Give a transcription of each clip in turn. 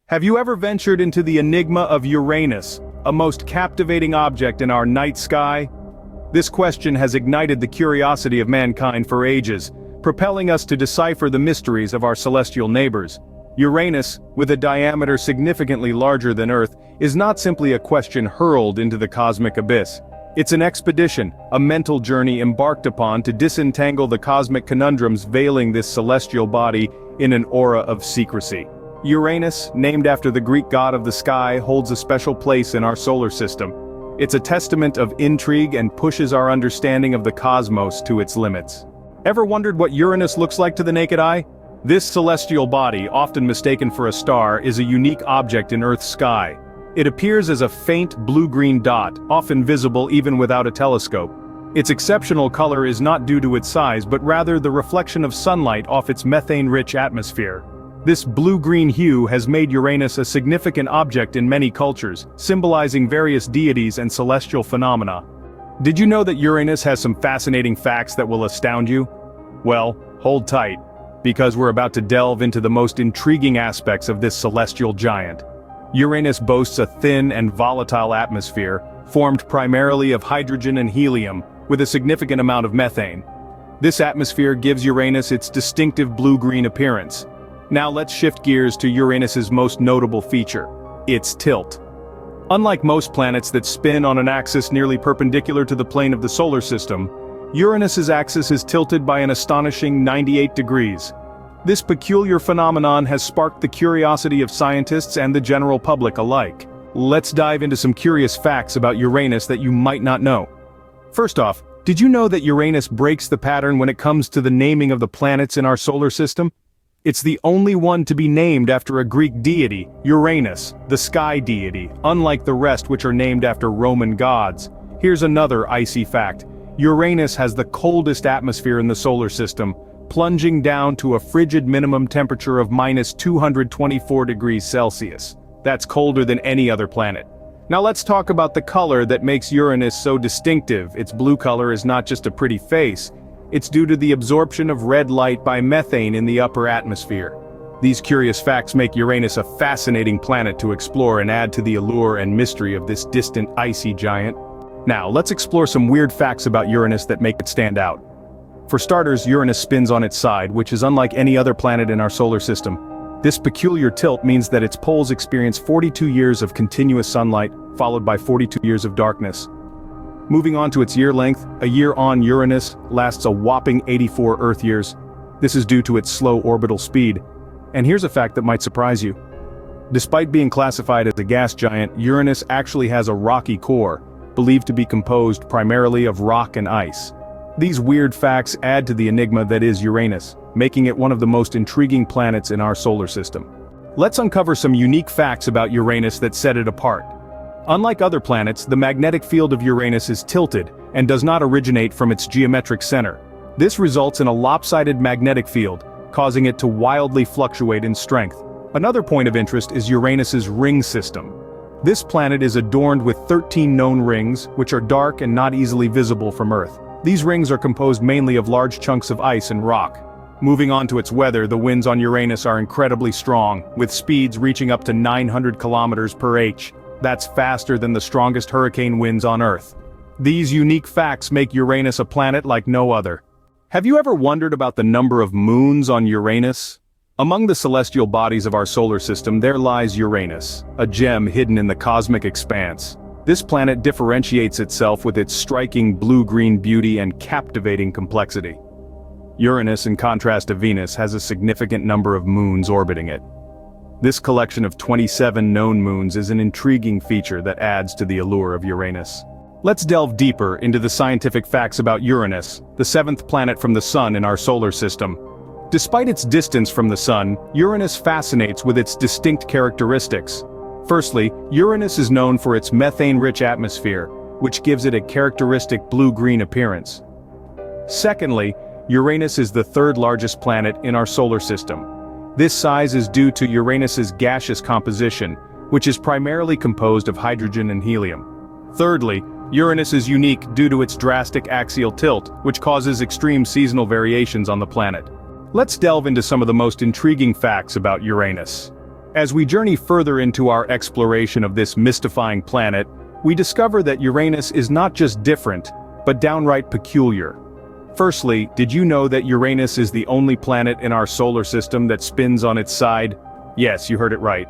Have you ever ventured into the enigma of Uranus, a most captivating object in our night sky? This question has ignited the curiosity of mankind for ages, propelling us to decipher the mysteries of our celestial neighbors. Uranus, with a diameter significantly larger than Earth, is not simply a question hurled into the cosmic abyss. It's an expedition, a mental journey embarked upon to disentangle the cosmic conundrums veiling this celestial body in an aura of secrecy. Uranus, named after the Greek god of the sky, holds a special place in our solar system. It's a testament of intrigue and pushes our understanding of the cosmos to its limits. Ever wondered what Uranus looks like to the naked eye? This celestial body, often mistaken for a star, is a unique object in Earth's sky. It appears as a faint blue-green dot, often visible even without a telescope. Its exceptional color is not due to its size but rather the reflection of sunlight off its methane-rich atmosphere. This blue-green hue has made Uranus a significant object in many cultures, symbolizing various deities and celestial phenomena. Did you know that Uranus has some fascinating facts that will astound you? Well, hold tight, because we're about to delve into the most intriguing aspects of this celestial giant. Uranus boasts a thin and volatile atmosphere, formed primarily of hydrogen and helium, with a significant amount of methane. This atmosphere gives Uranus its distinctive blue-green appearance. Now let's shift gears to Uranus's most notable feature, its tilt. Unlike most planets that spin on an axis nearly perpendicular to the plane of the solar system, Uranus's axis is tilted by an astonishing 98 degrees. This peculiar phenomenon has sparked the curiosity of scientists and the general public alike. Let's dive into some curious facts about Uranus that you might not know. First off, did you know that Uranus breaks the pattern when it comes to the naming of the planets in our solar system? It's the only one to be named after a Greek deity, Uranus, the sky deity, unlike the rest which are named after Roman gods. Here's another icy fact. Uranus has the coldest atmosphere in the solar system, plunging down to a frigid minimum temperature of -224 degrees Celsius. That's colder than any other planet. Now let's talk about the color that makes Uranus so distinctive. Its blue color is not just a pretty face. It's due to the absorption of red light by methane in the upper atmosphere. These curious facts make Uranus a fascinating planet to explore and add to the allure and mystery of this distant icy giant. Now, let's explore some weird facts about Uranus that make it stand out. For starters, Uranus spins on its side, which is unlike any other planet in our solar system. This peculiar tilt means that its poles experience 42 years of continuous sunlight, followed by 42 years of darkness. Moving on to its year length, a year on Uranus lasts a whopping 84 Earth years. This is due to its slow orbital speed. And here's a fact that might surprise you. Despite being classified as a gas giant, Uranus actually has a rocky core, believed to be composed primarily of rock and ice. These weird facts add to the enigma that is Uranus, making it one of the most intriguing planets in our solar system. Let's uncover some unique facts about Uranus that set it apart. Unlike other planets, the magnetic field of Uranus is tilted and does not originate from its geometric center. This results in a lopsided magnetic field, causing it to wildly fluctuate in strength. Another point of interest is Uranus's ring system. This planet is adorned with 13 known rings, which are dark and not easily visible from Earth. These rings are composed mainly of large chunks of ice and rock. Moving on to its weather, the winds on Uranus are incredibly strong, with speeds reaching up to 900 kilometers per h. That's faster than the strongest hurricane winds on Earth. These unique facts make Uranus a planet like no other. Have you ever wondered about the number of moons on Uranus? Among the celestial bodies of our solar system, there lies Uranus, a gem hidden in the cosmic expanse. This planet differentiates itself with its striking blue-green beauty and captivating complexity. Uranus, in contrast to Venus, has a significant number of moons orbiting it. This collection of 27 known moons is an intriguing feature that adds to the allure of Uranus. Let's delve deeper into the scientific facts about Uranus, the seventh planet from the Sun in our solar system. Despite its distance from the Sun, Uranus fascinates with its distinct characteristics. Firstly, Uranus is known for its methane-rich atmosphere, which gives it a characteristic blue-green appearance. Secondly, Uranus is the third largest planet in our solar system. This size is due to Uranus's gaseous composition, which is primarily composed of hydrogen and helium. Thirdly, Uranus is unique due to its drastic axial tilt, which causes extreme seasonal variations on the planet. Let's delve into some of the most intriguing facts about Uranus. As we journey further into our exploration of this mystifying planet, we discover that Uranus is not just different, but downright peculiar. Firstly, did you know that Uranus is the only planet in our solar system that spins on its side? Yes, you heard it right.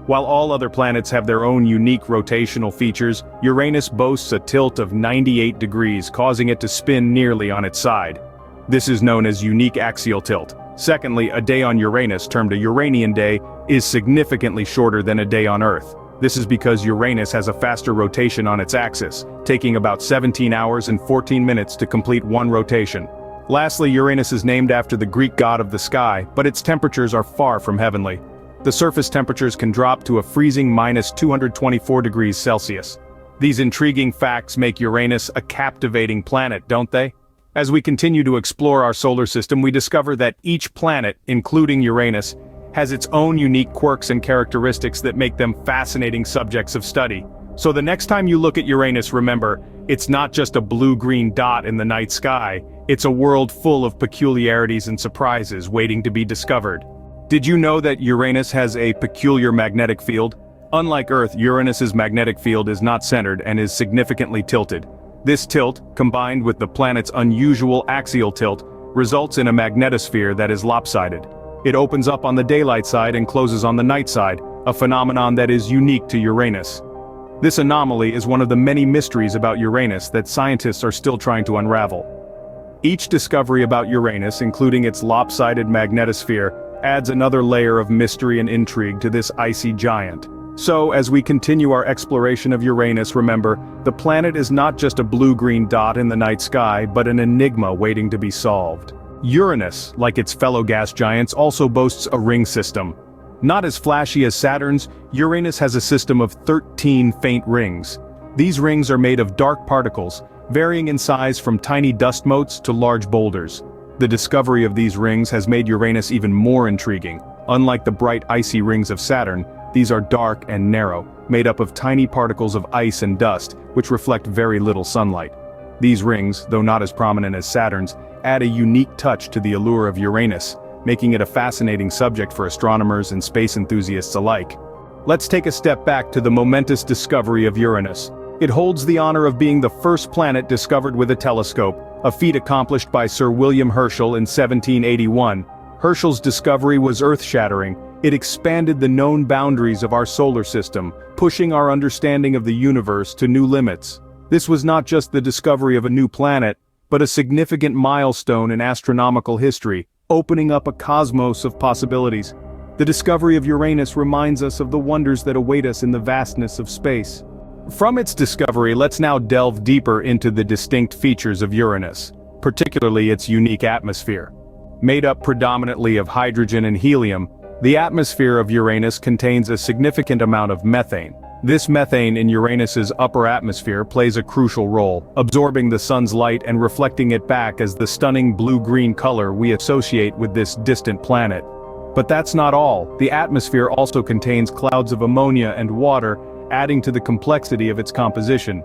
While all other planets have their own unique rotational features, Uranus boasts a tilt of 98 degrees, causing it to spin nearly on its side. This is known as unique axial tilt. Secondly, a day on Uranus, termed a Uranian day, is significantly shorter than a day on Earth. This is because Uranus has a faster rotation on its axis, taking about 17 hours and 14 minutes to complete one rotation. Lastly, Uranus is named after the Greek god of the sky, but its temperatures are far from heavenly. The surface temperatures can drop to a freezing -224 degrees Celsius. These intriguing facts make Uranus a captivating planet, don't they? As we continue to explore our solar system, we discover that each planet, including Uranus, has its own unique quirks and characteristics that make them fascinating subjects of study. So the next time you look at Uranus, remember, it's not just a blue-green dot in the night sky, it's a world full of peculiarities and surprises waiting to be discovered. Did you know that Uranus has a peculiar magnetic field? Unlike Earth, Uranus's magnetic field is not centered and is significantly tilted. This tilt, combined with the planet's unusual axial tilt, results in a magnetosphere that is lopsided. It opens up on the daylight side and closes on the night side, a phenomenon that is unique to Uranus. This anomaly is one of the many mysteries about Uranus that scientists are still trying to unravel. Each discovery about Uranus, including its lopsided magnetosphere, adds another layer of mystery and intrigue to this icy giant. So, as we continue our exploration of Uranus, remember, the planet is not just a blue-green dot in the night sky, but an enigma waiting to be solved. Uranus, like its fellow gas giants, also boasts a ring system. Not as flashy as Saturn's, Uranus has a system of 13 faint rings. These rings are made of dark particles, varying in size from tiny dust motes to large boulders. The discovery of these rings has made Uranus even more intriguing. Unlike the bright icy rings of Saturn, these are dark and narrow, made up of tiny particles of ice and dust, which reflect very little sunlight. These rings, though not as prominent as Saturn's, add a unique touch to the allure of Uranus, making it a fascinating subject for astronomers and space enthusiasts alike. Let's take a step back to the momentous discovery of Uranus. It holds the honor of being the first planet discovered with a telescope, a feat accomplished by Sir William Herschel in 1781. Herschel's discovery was earth-shattering. It expanded the known boundaries of our solar system, pushing our understanding of the universe to new limits. This was not just the discovery of a new planet, but a significant milestone in astronomical history, opening up a cosmos of possibilities. The discovery of Uranus reminds us of the wonders that await us in the vastness of space. From its discovery, let's now delve deeper into the distinct features of Uranus, particularly its unique atmosphere. Made up predominantly of hydrogen and helium, the atmosphere of Uranus contains a significant amount of methane. This methane in Uranus's upper atmosphere plays a crucial role, absorbing the sun's light and reflecting it back as the stunning blue-green color we associate with this distant planet. But that's not all. The atmosphere also contains clouds of ammonia and water, adding to the complexity of its composition.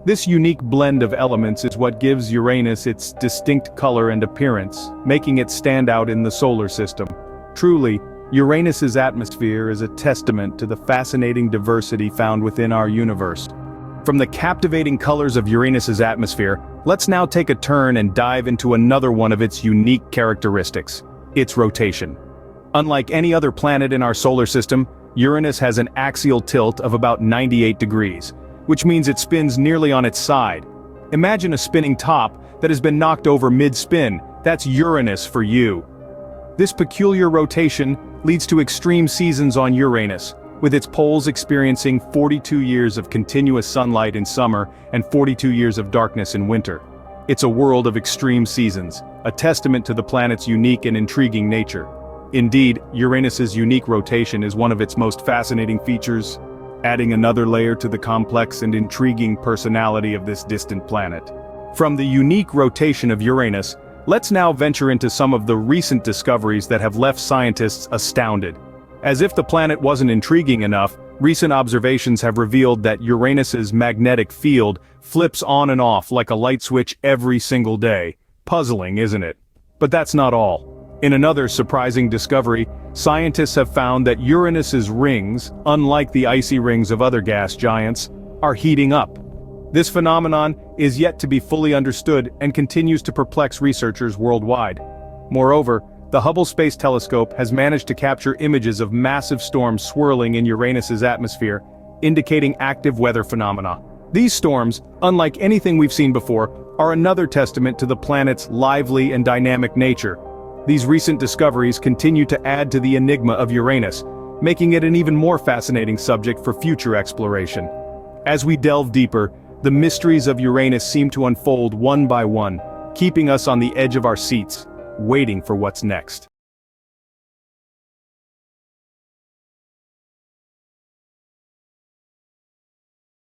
This unique blend of elements is what gives Uranus its distinct color and appearance, making it stand out in the solar system. Truly, Uranus's atmosphere is a testament to the fascinating diversity found within our universe. From the captivating colors of Uranus's atmosphere, let's now take a turn and dive into another one of its unique characteristics: its rotation. Unlike any other planet in our solar system, Uranus has an axial tilt of about 98 degrees, which means it spins nearly on its side. Imagine a spinning top that has been knocked over mid-spin. That's Uranus for you. This peculiar rotation leads to extreme seasons on Uranus, with its poles experiencing 42 years of continuous sunlight in summer and 42 years of darkness in winter. It's a world of extreme seasons, a testament to the planet's unique and intriguing nature. Indeed, Uranus's unique rotation is one of its most fascinating features, adding another layer to the complex and intriguing personality of this distant planet. From the unique rotation of Uranus, let's now venture into some of the recent discoveries that have left scientists astounded. As if the planet wasn't intriguing enough, recent observations have revealed that Uranus's magnetic field flips on and off like a light switch every single day. Puzzling, isn't it? But that's not all. In another surprising discovery, scientists have found that Uranus's rings, unlike the icy rings of other gas giants, are heating up. This phenomenon is yet to be fully understood and continues to perplex researchers worldwide. Moreover, the Hubble Space Telescope has managed to capture images of massive storms swirling in Uranus's atmosphere, indicating active weather phenomena. These storms, unlike anything we've seen before, are another testament to the planet's lively and dynamic nature. These recent discoveries continue to add to the enigma of Uranus, making it an even more fascinating subject for future exploration. As we delve deeper, the mysteries of Uranus seem to unfold one by one, keeping us on the edge of our seats, waiting for what's next.